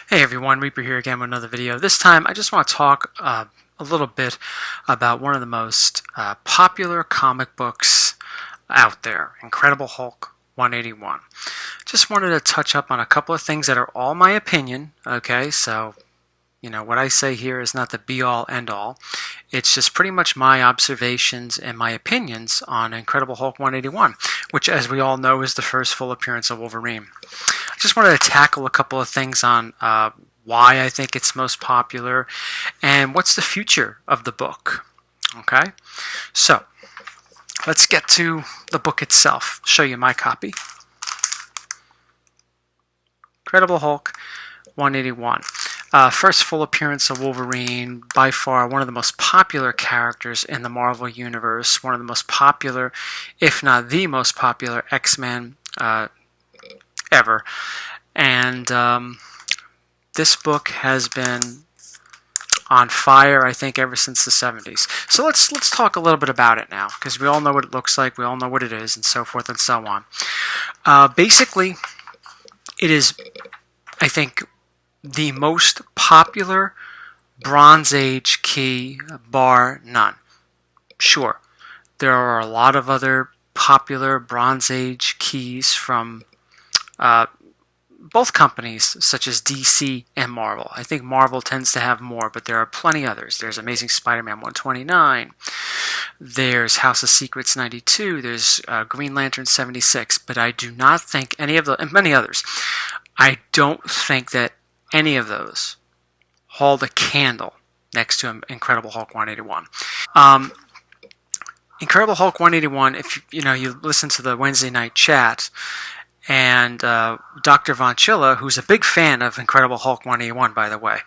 Hey everyone, Reaper here again with another video. This time I just want to talk a little bit about one of the most popular comic books out there, Incredible Hulk 181. Just wanted to touch up on a couple of things that are all my opinion, okay? So, what I say here is not the be-all, end-all. It's just pretty much my observations and my opinions on Incredible Hulk 181, which, as we all know, is the first full appearance of Wolverine. I just wanted to tackle a couple of things on why I think it's most popular and what's the future of the book. Okay, so let's get to the book itself. I'll show you my copy. Incredible Hulk 181. First full appearance of Wolverine, by far one of the most popular characters in the Marvel Universe, one of the most popular, if not the most popular X-Men ever. And this book has been on fire, I think, ever since the 70s. So let's talk a little bit about it now, because we all know what it looks like, we all know what it is, and so forth and so on. Basically, it is, I think, the most popular Bronze Age key, bar none. Sure, there are a lot of other popular Bronze Age keys from both companies, such as DC and Marvel. I think Marvel tends to have more, but there are plenty others. There's Amazing Spider-Man 129, there's House of Secrets 92, there's Green Lantern 76, but I do not think any of those, and many others, I don't think that any of those hold a candle next to Incredible Hulk 181. Incredible Hulk 181, if you listen to the Wednesday night chat, and Dr. Von Chilla, who's a big fan of Incredible Hulk 181, by the way,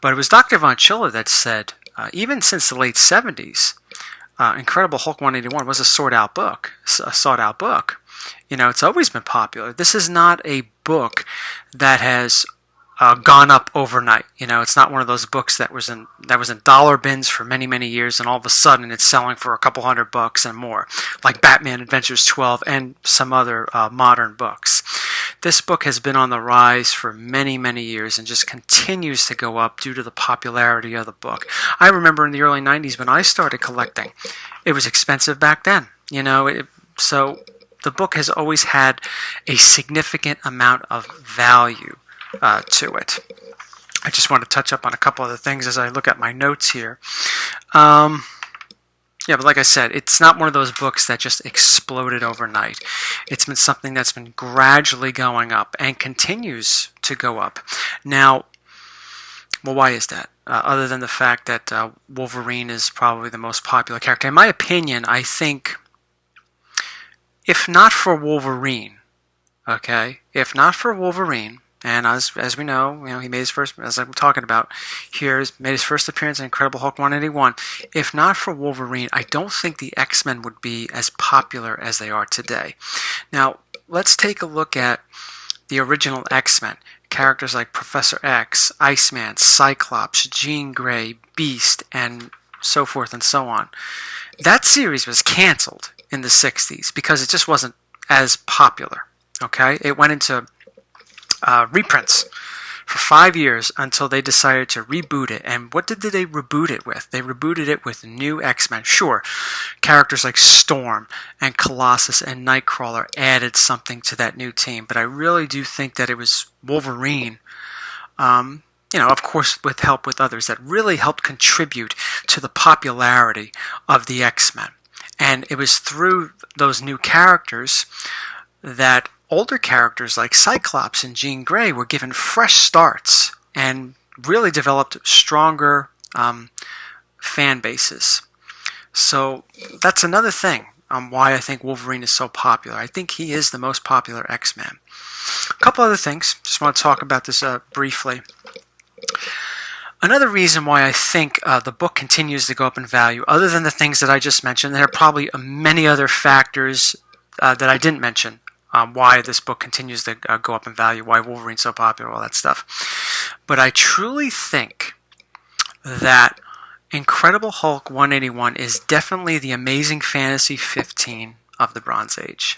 but it was Dr. Von Chilla that said, even since the late 70s, Incredible Hulk 181 was a sought-out book. It's always been popular. This is not a book that has gone up overnight. It's not one of those books that was in dollar bins for many years, and all of a sudden it's selling for a couple $100 and more, like Batman Adventures 12 and some other modern books. This book has been on the rise for many years and just continues to go up due to the popularity of the book. I remember in the early 90s when I started collecting, it was expensive back then. So the book has always had a significant amount of value to it. I just want to touch up on a couple other things as I look at my notes here. But like I said, it's not one of those books that just exploded overnight. It's been something that's been gradually going up and continues to go up. Now, why is that? Other than the fact that Wolverine is probably the most popular character. In my opinion, I think if not for Wolverine, and as we know, he made his first, as I'm talking about here, made his first appearance in Incredible Hulk 181. If not for Wolverine, I don't think the X-Men would be as popular as they are today. Now, let's take a look at the original X-Men. Characters like Professor X, Iceman, Cyclops, Jean Grey, Beast, and so forth and so on. That series was canceled in the 60s because it just wasn't as popular. Okay? It went into reprints for 5 years until they decided to reboot it. And what did they reboot it with? They rebooted it with new X-Men. Sure, characters like Storm and Colossus and Nightcrawler added something to that new team, but I really do think that it was Wolverine, of course with help with others, that really helped contribute to the popularity of the X-Men. And it was through those new characters that older characters like Cyclops and Jean Grey were given fresh starts and really developed stronger fan bases. So that's another thing why I think Wolverine is so popular. I think he is the most popular X-Man. A couple other things. Just want to talk about this briefly. Another reason why I think the book continues to go up in value, other than the things that I just mentioned, there are probably many other factors that I didn't mention. Why this book continues to go up in value, why Wolverine's so popular, all that stuff. But I truly think that Incredible Hulk 181 is definitely the Amazing Fantasy 15 of the Bronze Age.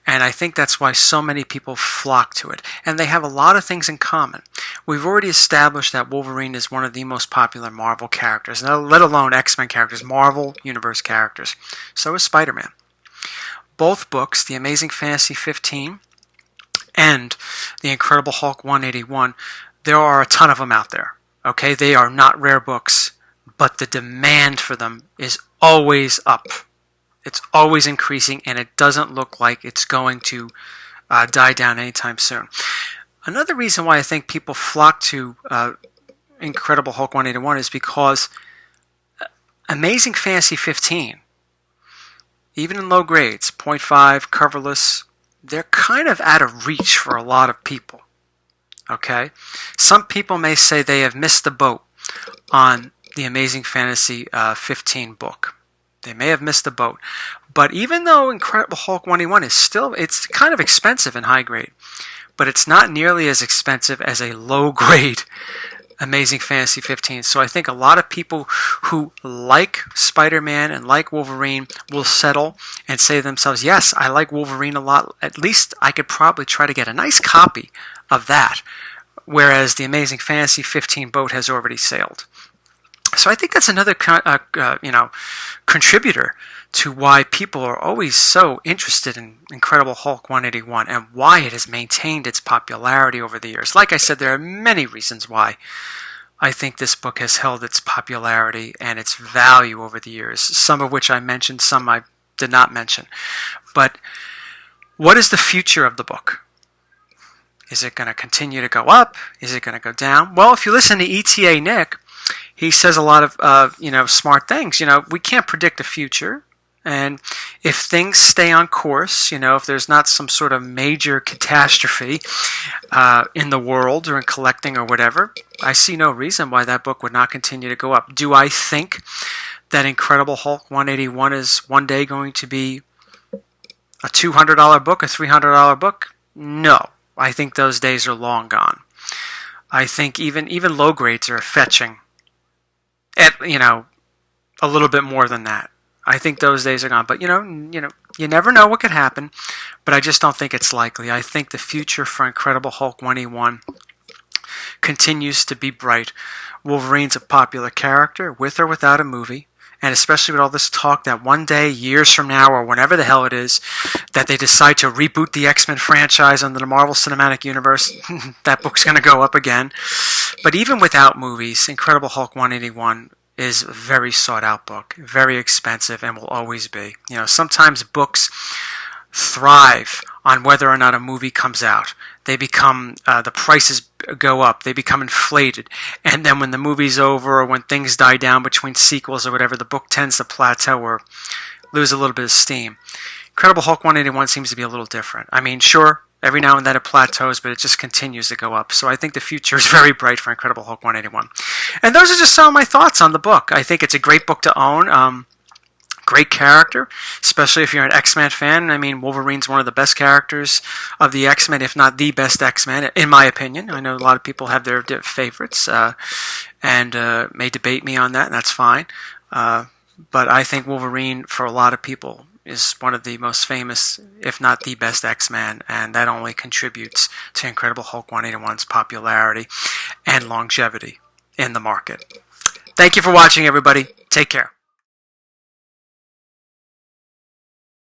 And I think that's why so many people flock to it. And they have a lot of things in common. We've already established that Wolverine is one of the most popular Marvel characters, let alone X-Men characters, Marvel Universe characters. So is Spider-Man. Both books, The Amazing Fantasy 15 and The Incredible Hulk 181, there are a ton of them out there. Okay, they are not rare books, but the demand for them is always up. It's always increasing, and it doesn't look like it's going to die down anytime soon. Another reason why I think people flock to Incredible Hulk 181 is because Amazing Fantasy 15, even in low grades, 0.5, coverless, they're kind of out of reach for a lot of people. Okay? Some people may say they have missed the boat on the Amazing Fantasy 15 book. They may have missed the boat. But even though Incredible Hulk 181 is still, it's kind of expensive in high grade, but it's not nearly as expensive as a low grade Amazing Fantasy 15. So I think a lot of people who like Spider-Man and like Wolverine will settle and say to themselves, yes, I like Wolverine a lot. At least I could probably try to get a nice copy of that, whereas the Amazing Fantasy 15 boat has already sailed. So I think that's another contributor to why people are always so interested in Incredible Hulk 181 and why it has maintained its popularity over the years. Like I said, there are many reasons why I think this book has held its popularity and its value over the years, some of which I mentioned, some I did not mention. But what is the future of the book? Is it going to continue to go up? Is it going to go down? Well, if you listen to ETA Nick, he says a lot of smart things. We can't predict the future, and if things stay on course, if there's not some sort of major catastrophe in the world or in collecting or whatever, I see no reason why that book would not continue to go up. Do I think that Incredible Hulk 181 is one day going to be a $200 book, a $300 book? No, I think those days are long gone. I think even low grades are fetching at a little bit more than that. I think those days are gone. But you never know what could happen. But I just don't think it's likely. I think the future for Incredible Hulk 181 continues to be bright. Wolverine's a popular character, with or without a movie. And especially with all this talk that one day, years from now, or whenever the hell it is, that they decide to reboot the X-Men franchise under the Marvel Cinematic Universe, that book's going to go up again. But even without movies, Incredible Hulk 181 is a very sought-out book, very expensive, and will always be. Sometimes books thrive on whether or not a movie comes out. They become, the prices go up, they become inflated, and then when the movie's over or when things die down between sequels or whatever, the book tends to plateau or lose a little bit of steam. Incredible Hulk 181 seems to be a little different. I mean, sure, every now and then it plateaus, but it just continues to go up. So I think the future is very bright for Incredible Hulk 181. And those are just some of my thoughts on the book. I think it's a great book to own. Great character, especially if you're an X-Men fan. I mean, Wolverine's one of the best characters of the X-Men, if not the best X-Men, in my opinion. I know a lot of people have their favorites and may debate me on that, and that's fine. But I think Wolverine, for a lot of people, is one of the most famous, if not the best X-Men, and that only contributes to Incredible Hulk 181's popularity and longevity in the market. Thank you for watching, everybody. Take care.